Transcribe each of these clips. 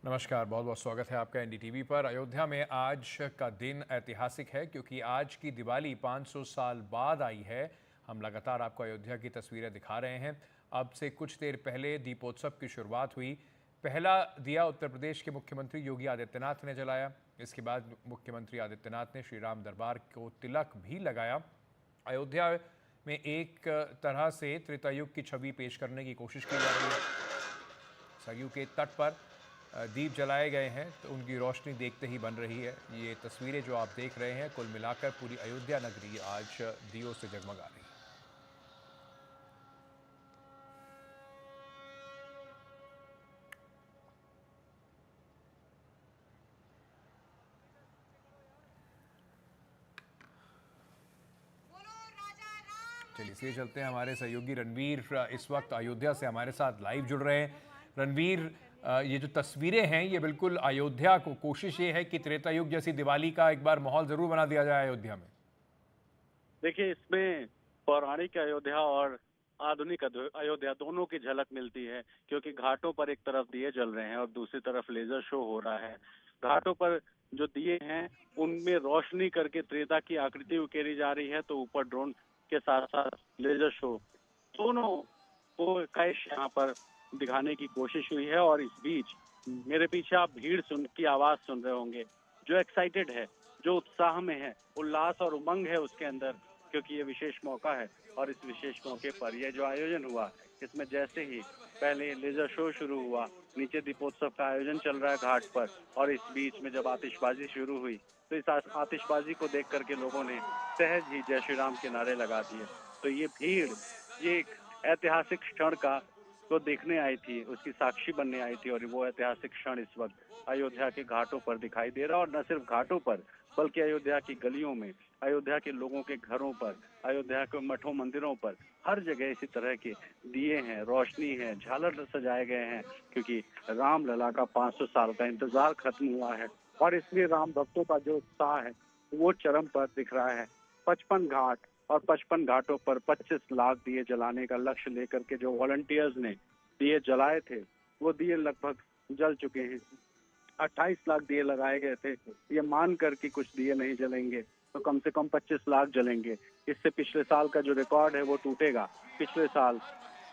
नमस्कार, बहुत बहुत स्वागत है आपका एनडीटीवी पर। अयोध्या में आज का दिन ऐतिहासिक है क्योंकि आज की दिवाली 500 साल बाद आई है। हम लगातार आपको अयोध्या की तस्वीरें दिखा रहे हैं। अब से कुछ देर पहले दीपोत्सव की शुरुआत हुई। पहला दिया उत्तर प्रदेश के मुख्यमंत्री योगी आदित्यनाथ ने जलाया। इसके बाद मुख्यमंत्री आदित्यनाथ ने श्री राम दरबार को तिलक भी लगाया। अयोध्या में एक तरह से त्रेतायुग की छवि पेश करने की कोशिश की जा रही है। सरयू के तट पर दीप जलाए गए हैं तो उनकी रोशनी देखते ही बन रही है। ये तस्वीरें जो आप देख रहे हैं, कुल मिलाकर पूरी अयोध्या नगरी आज दियों से जगमगा रही है। चलिए इसलिए चलते हैं, हमारे सहयोगी रणवीर इस वक्त अयोध्या से हमारे साथ लाइव जुड़ रहे हैं। रणवीर, ये जो तस्वीरें हैं ये बिल्कुल अयोध्या को, कोशिश ये है कि त्रेता युग जैसी दिवाली का एक बार माहौल जरूर बना दिया जाए अयोध्या में। देखिए, इसमें पौराणिक अयोध्या और आधुनिक अयोध्या दोनों की झलक मिलती है, क्योंकि घाटों पर एक तरफ दिए जल रहे हैं और दूसरी तरफ लेजर शो हो रहा है। घाटों पर जो दिए हैं उनमें रोशनी करके त्रेता की आकृति उकेरी जा रही है, तो ऊपर ड्रोन के साथ साथ लेजर शो दोनों को कैश यहाँ पर दिखाने की कोशिश हुई है। और इस बीच मेरे पीछे आप भीड़ की आवाज सुन रहे होंगे, जो एक्साइटेड है, जो उत्साह में है, उल्लास और उमंग है उसके अंदर, क्योंकि ये विशेष मौका है। और इस विशेष मौके पर यह जो आयोजन हुआ, इसमें जैसे ही पहले लेजर शो शुरू हुआ, नीचे दीपोत्सव का आयोजन चल रहा है घाट पर, और इस बीच में जब आतिशबाजी शुरू हुई तो इस आतिशबाजी को देख करके लोगों ने सहज ही जय श्री राम के नारे लगा दिए। तो ये भीड़, ये एक ऐतिहासिक क्षण का को देखने आई थी, उसकी साक्षी बनने आई थी, और वो ऐतिहासिक क्षण इस वक्त अयोध्या के घाटों पर दिखाई दे रहा। और न सिर्फ घाटों पर, बल्कि अयोध्या की गलियों में, अयोध्या के लोगों के घरों पर, अयोध्या के मठों मंदिरों पर, हर जगह इसी तरह के दिए हैं, रोशनी है, झालर सजाए गए हैं, क्योंकि राम लला का 500 साल का इंतजार खत्म हुआ है। और इसलिए राम भक्तों का जो उत्साह है वो चरम पर दिख रहा है। 55 घाट और 55 घाटों पर 25 लाख दिए जलाने का लक्ष्य लेकर के जो वॉलंटियर्स ने दिए जलाए थे, वो दिए लगभग जल चुके हैं। 28 लाख दिए लगाए गए थे। ये मान कर कि कुछ दिए नहीं जलेंगे तो कम से कम 25 लाख जलेंगे। इससे पिछले साल का जो रिकॉर्ड है वो टूटेगा। पिछले साल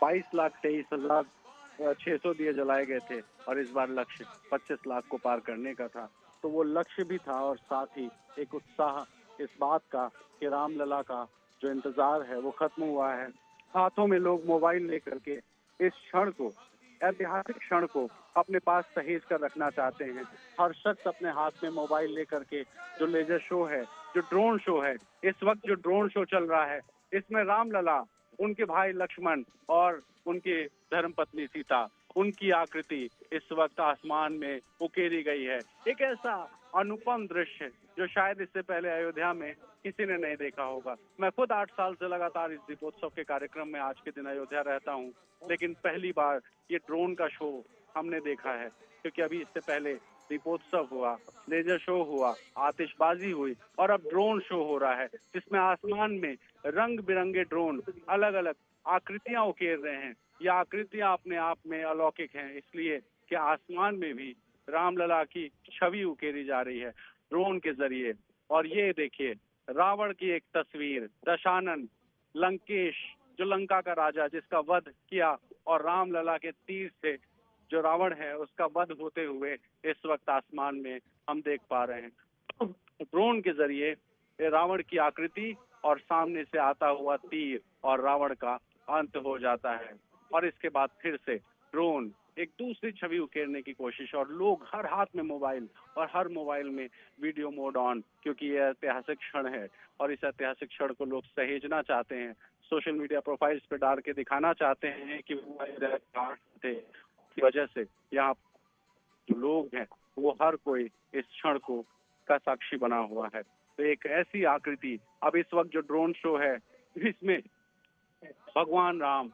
22,23,600 दिए जलाए गए थे, और इस बार लक्ष्य 25 लाख को पार करने का था। तो वो लक्ष्य भी था, और साथ ही एक उत्साह इस बात का कि रामलला का जो इंतजार है वो खत्म हुआ है। हाथों में लोग मोबाइल लेकर के इस क्षण को, ऐतिहासिक क्षण को अपने पास सहेज कर रखना चाहते हैं। हर शख्स अपने हाथ में मोबाइल लेकर के जो लेजर शो है, जो ड्रोन शो है, इस वक्त जो ड्रोन शो चल रहा है, इसमें रामलला, उनके भाई लक्ष्मण और उनकी धर्मपत्नी सीता, उनकी आकृति इस वक्त आसमान में उकेरी गई है। एक ऐसा अनुपम दृश्य जो शायद इससे पहले अयोध्या में किसी ने नहीं देखा होगा। मैं खुद 8 साल से लगातार इस दीपोत्सव के कार्यक्रम में आज के दिन अयोध्या रहता हूँ, लेकिन पहली बार ये ड्रोन का शो हमने देखा है, क्योंकि अभी इससे पहले दीपोत्सव हुआ, लेजर शो हुआ, आतिशबाजी हुई, और अब ड्रोन शो हो रहा है, जिसमें आसमान में रंग बिरंगे ड्रोन अलग अलग आकृतियां उकेर रहे हैं। ये आकृतियां अपने आप में अलौकिक हैं, इसलिए कि आसमान में भी रामलला की छवि उकेरी जा रही है ड्रोन के जरिए। और ये देखिए, रावण की एक तस्वीर, दशानन, लंकेश, जो लंका का राजा जिसका वध किया, और रामलला के तीर से जो रावण है उसका वध होते हुए इस वक्त आसमान में हम देख पा रहे हैं। ड्रोन के जरिए रावण की आकृति और सामने से आता हुआ तीर, और रावण का अंत हो जाता है। और इसके बाद फिर से ड्रोन एक दूसरी छवि उकेरने की कोशिश, और लोग हर हाथ में मोबाइल, और हर मोबाइल में वीडियो मोड ऑन, क्योंकि यह ऐतिहासिक क्षण है और इस ऐतिहासिक क्षण को लोग सहेजना चाहते हैं, सोशल मीडिया प्रोफाइल्स पे डाल के दिखाना चाहते हैं कि वो थे। की वजह से यहाँ जो लोग हैं वो हर कोई इस क्षण को का साक्षी बना हुआ है। तो एक ऐसी आकृति, अब इस वक्त जो ड्रोन शो है, इसमें भगवान राम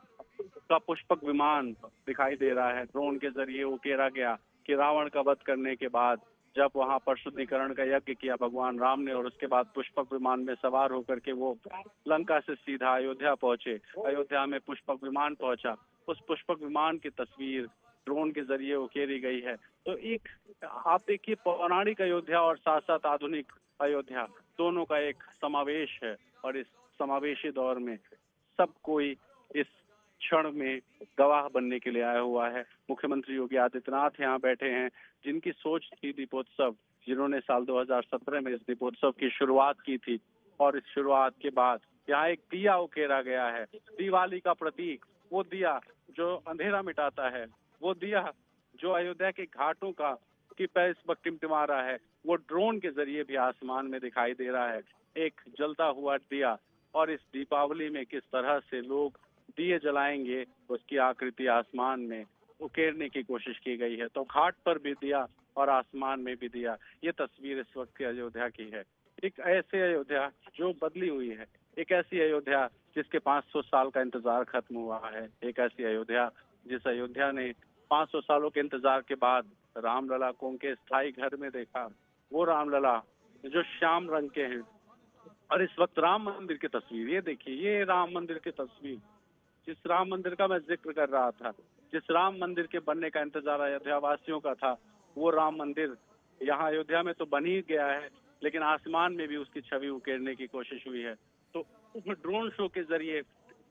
का पुष्पक विमान दिखाई दे रहा है। ड्रोन के जरिए उकेरा गया कि रावण का वध करने के बाद जब वहां पर शुद्धिकरण का यज्ञ किया भगवान राम ने, और उसके बाद पुष्पक विमान में सवार होकर के वो लंका से सीधा अयोध्या पहुंचे। अयोध्या में पुष्पक विमान पहुंचा। उस पुष्पक विमान की तस्वीर ड्रोन के जरिए उकेरी गई है। तो एक आप देखिए पौराणिक अयोध्या और साथ साथ आधुनिक अयोध्या दोनों का एक समावेश है और इस समावेशी दौर में सब कोई इस क्षण में गवाह बनने के लिए आया हुआ है। मुख्यमंत्री योगी आदित्यनाथ यहाँ बैठे हैं, जिनकी सोच थी दीपोत्सव, जिन्होंने साल 2017 में इस दीपोत्सव की शुरुआत की थी और इस शुरुआत के बाद यहाँ एक दिया उकेरा गया है, दिवाली का प्रतीक, वो दिया जो अंधेरा मिटाता है, वो दिया जो अयोध्या के घाटों का की पे इस वक्त टिमटिमा रहा है, वो ड्रोन के जरिए भी आसमान में दिखाई दे रहा है, एक जलता हुआ दिया। और इस दीपावली में किस तरह से लोग दिए जलाएंगे, उसकी आकृति आसमान में उकेरने की कोशिश की गई है। तो घाट पर भी दिया और आसमान में भी दिया, ये तस्वीर इस वक्त की अयोध्या की है। एक ऐसे अयोध्या जो बदली हुई है, एक ऐसी अयोध्या जिसके 500 साल का इंतजार खत्म हुआ है, एक ऐसी अयोध्या जिस अयोध्या ने 500 सालों के इंतजार के बाद रामलला को उनके स्थायी घर में देखा। वो रामलला जो श्याम रंग के हैं और इस वक्त राम मंदिर की तस्वीर, ये देखिए, ये राम मंदिर की तस्वीर, जिस राम मंदिर का मैं जिक्र कर रहा था, जिस राम मंदिर के बनने का इंतजार अयोध्या वासियों का था, वो राम मंदिर यहाँ अयोध्या में तो बन ही गया है, लेकिन आसमान में भी उसकी छवि उकेरने की कोशिश हुई है। तो ड्रोन शो के जरिए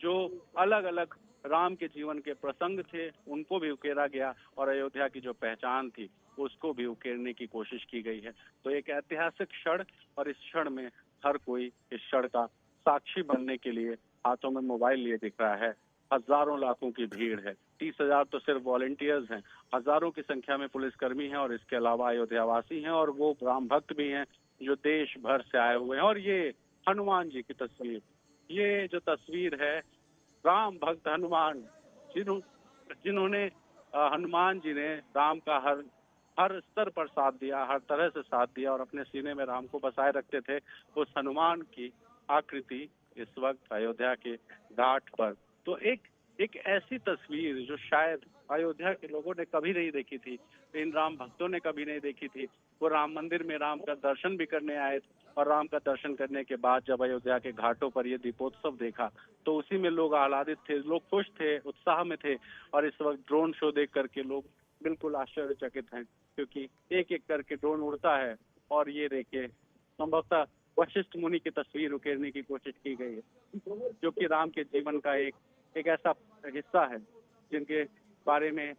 जो अलग अलग राम के जीवन के प्रसंग थे, उनको भी उकेरा गया और अयोध्या की जो पहचान थी, उसको भी उकेरने की कोशिश की गई है। तो एक ऐतिहासिक क्षण, और इस क्षण में हर कोई इस क्षण का साक्षी बनने के लिए हाथों में मोबाइल लिए दिख रहा है। हजारों लाखों की भीड़ है, 30,000 तो सिर्फ वॉलेंटियर्स हैं, हजारों की संख्या में पुलिसकर्मी हैं और इसके अलावा अयोध्यावासी हैं और वो राम भक्त भी हैं जो देश भर से आए हुए हैं। और ये हनुमान जी की तस्वीर, ये जो तस्वीर है, राम भक्त हनुमान, जिन्होंने हनुमान जी ने राम का हर हर स्तर पर साथ दिया, हर तरह से साथ दिया और अपने सीने में राम को बसाए रखते थे। उस हनुमान की आकृति इस वक्त अयोध्या के घाट पर। तो एक एक ऐसी तस्वीर जो शायद अयोध्या के लोगों ने कभी नहीं देखी थी, इन राम भक्तों ने कभी नहीं देखी थी। वो राम मंदिर में राम का दर्शन भी करने आए और राम का दर्शन करने के बाद जब अयोध्या के घाटों पर ये दीपोत्सव देखा, तो उसी में लोग आह्लादित थे, लोग खुश थे, उत्साह में थे। और इस वक्त ड्रोन शो देख करके लोग बिल्कुल आश्चर्यचकित हैं, क्योंकि एक एक करके ड्रोन उड़ता है और ये देखिए संभवतः वशिष्ठ मुनि की तस्वीर उकेरने की कोशिश की गई है, जो कि राम के जीवन का एक ऐसा हिस्सा है जिनके बारे में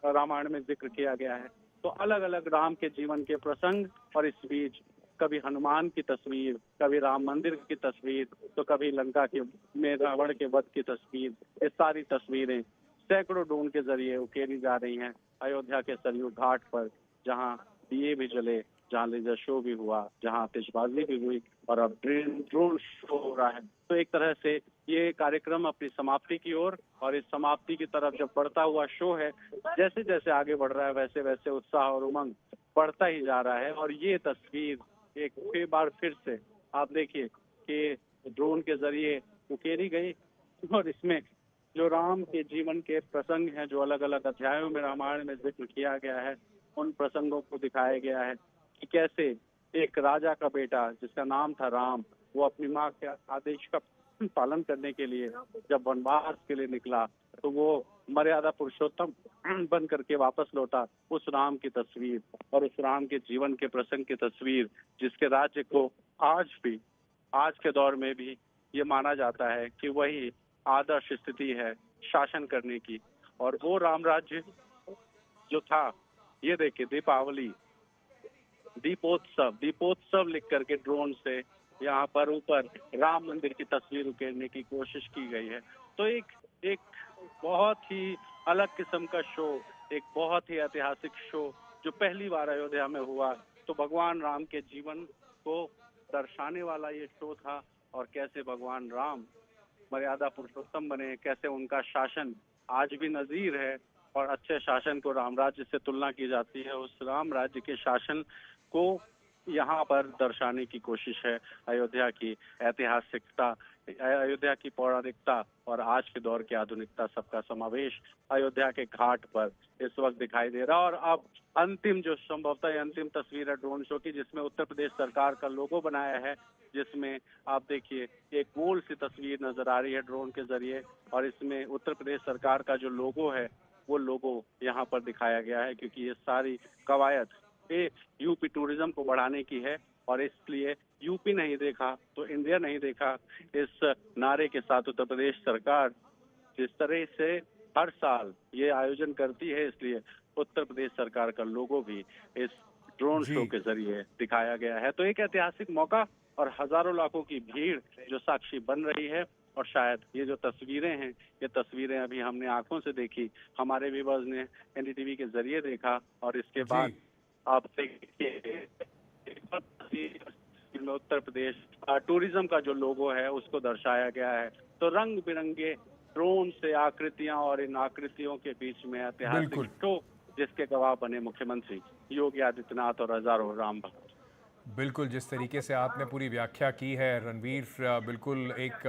रामायण में जिक्र किया गया है। तो अलग अलग राम के जीवन के प्रसंग, और इस बीच कभी हनुमान की तस्वीर, कभी राम मंदिर की तस्वीर, तो कभी लंका के में रावण के वध की तस्वीर, ये सारी तस्वीरें सैकड़ों ड्रोन के जरिए उकेरी जा रही हैं अयोध्या के सरयू घाट पर, जहां दिए भी जले, जहां लेजर शो भी हुआ, जहां आतिशबाजी भी हुई और अब ड्रोन शो हो रहा है। तो एक तरह से ये कार्यक्रम अपनी समाप्ति की ओर, और इस समाप्ति की तरफ जब बढ़ता हुआ शो है, जैसे जैसे आगे बढ़ रहा है वैसे वैसे उत्साह और उमंग बढ़ता ही जा रहा है। और ये तस्वीर एक बार फिर से आप देखिए कि ड्रोन के जरिए उकेरी गई और इसमें जो राम के जीवन के प्रसंग हैं, जो अलग अलग अध्यायों में रामायण में जिक्र किया गया है, उन प्रसंगों को दिखाया गया है कि कैसे एक राजा का बेटा जिसका नाम था राम, वो अपनी माँ के आदेश का पालन करने के लिए जब वनवास के लिए निकला, तो वो मर्यादा पुरुषोत्तम बन करके वापस लौटा। उस राम की तस्वीर और उस राम के जीवन के प्रसंग की तस्वीर, जिसके राज्य को आज भी, आज के दौर में भी ये माना जाता है कि वही आदर्श स्थिति है शासन करने की। और वो राम राज्य जो था, ये देखिए दीपावली, दीपोत्सव, दीपोत्सव लिख करके ड्रोन से यहाँ पर ऊपर राम मंदिर की तस्वीर उकेरने की कोशिश की गई है। तो एक एक बहुत ही अलग किस्म का शो, एक बहुत ही ऐतिहासिक शो जो पहली बार अयोध्या में हुआ। तो भगवान राम के जीवन को दर्शाने वाला ये शो था, और कैसे भगवान राम मर्यादा पुरुषोत्तम बने, कैसे उनका शासन आज भी नजीर है और अच्छे शासन को राम राज्य से तुलना की जाती है। उस राम राज्य के शासन को यहाँ पर दर्शाने की कोशिश है। अयोध्या की ऐतिहासिकता, अयोध्या की पौराणिकता और आज के दौर की आधुनिकता, सबका समावेश अयोध्या के घाट पर इस वक्त दिखाई दे रहा है। और अब अंतिम जो संभवतः अंतिम तस्वीर है ड्रोन शो की, जिसमें उत्तर प्रदेश सरकार का लोगो बनाया है, जिसमें आप देखिए एक गोल सी तस्वीर नजर आ रही है ड्रोन के जरिए, और इसमें उत्तर प्रदेश सरकार का जो लोगो है वो लोगो यहाँ पर दिखाया गया है, क्योंकि ये सारी कवायद ये यूपी टूरिज्म को बढ़ाने की है। और इसलिए यूपी नहीं देखा तो इंडिया नहीं देखा, इस नारे के साथ उत्तर प्रदेश सरकार जिस तरह से हर साल ये आयोजन करती है, इसलिए उत्तर प्रदेश सरकार का लोगो भी इस ड्रोन जी। शो के जरिए दिखाया गया है। तो एक ऐतिहासिक मौका और हजारों लाखों की भीड़ जो साक्षी बन रही है। और शायद ये जो तस्वीरें हैं, ये तस्वीरें अभी हमने आंखों से देखी, हमारे व्यूअर्स ने एनडीटीवी के जरिए देखा, और इसके जी। बाद आप देखिए उत्तर प्रदेश टूरिज्म का जो लोगो है उसको दर्शाया गया है। तो रंग बिरंगे ड्रोन से आकृतियां, और इन आकृतियों के बीच में ऐतिहासिक बिल्कुल। शो जिसके गवाह बने मुख्यमंत्री योगी आदित्यनाथ और हजारों राम भक्त। बिल्कुल, जिस तरीके से आपने पूरी व्याख्या की है रणवीर, बिल्कुल एक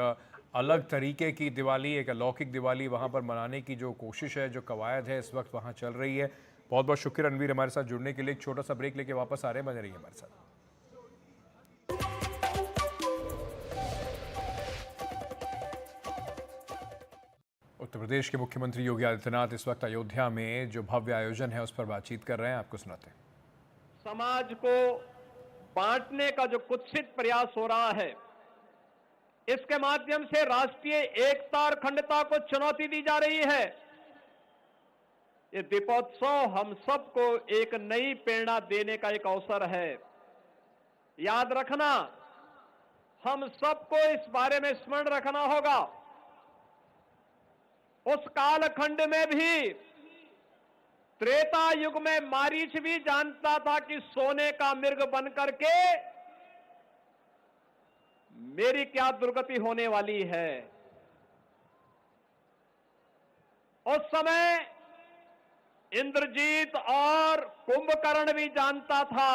अलग तरीके की दिवाली, एक अलौकिक दिवाली वहाँ पर मनाने की जो कोशिश है, जो कवायद है इस वक्त वहाँ चल रही है। बहुत बहुत शुक्रिया रणवीर हमारे साथ जुड़ने के लिए। एक छोटा सा ब्रेक लेके वापस आ रहे हैं, बने रहिए हमारे साथ। उत्तर प्रदेश के मुख्यमंत्री योगी आदित्यनाथ इस वक्त अयोध्या में जो भव्य आयोजन है उस पर बातचीत कर रहे हैं, आपको सुनाते हैं। समाज को बांटने का जो कुत्सित प्रयास हो रहा है, इसके माध्यम से राष्ट्रीय एकता और अखंडता को चुनौती दी जा रही है। ये दीपोत्सव हम सबको एक नई प्रेरणा देने का एक अवसर है। याद रखना, हम सबको इस बारे में स्मरण रखना होगा, उस कालखंड में भी, त्रेता युग में मारीच भी जानता था कि सोने का मृग बनकर के मेरी क्या दुर्गति होने वाली है। उस समय इंद्रजीत और कुंभकर्ण भी जानता था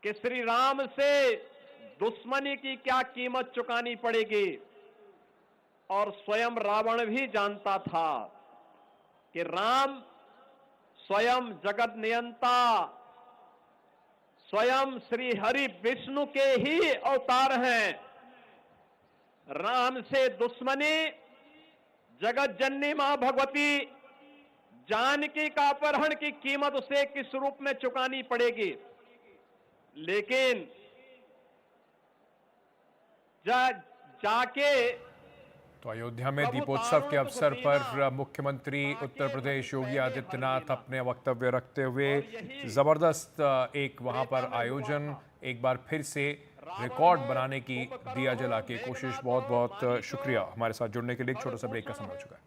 कि श्री राम से दुश्मनी की क्या कीमत चुकानी पड़ेगी, और स्वयं रावण भी जानता था कि राम स्वयं जगत नियंता, स्वयं श्री हरि विष्णु के ही अवतार हैं। राम से दुश्मनी जगत जननी मां भगवती जानकी का अपहरण की कीमत उसे किस रूप में चुकानी पड़ेगी। लेकिन जाके तो अयोध्या में दीपोत्सव के अवसर पर मुख्यमंत्री उत्तर प्रदेश योगी आदित्यनाथ अपने वक्तव्य रखते हुए जबरदस्त एक वहां पर आयोजन एक बार फिर से रिकॉर्ड बनाने की दिया जला के कोशिश। बहुत बहुत शुक्रिया हमारे साथ जुड़ने के लिए। एक छोटा सा ब्रेक का समय हो चुका है।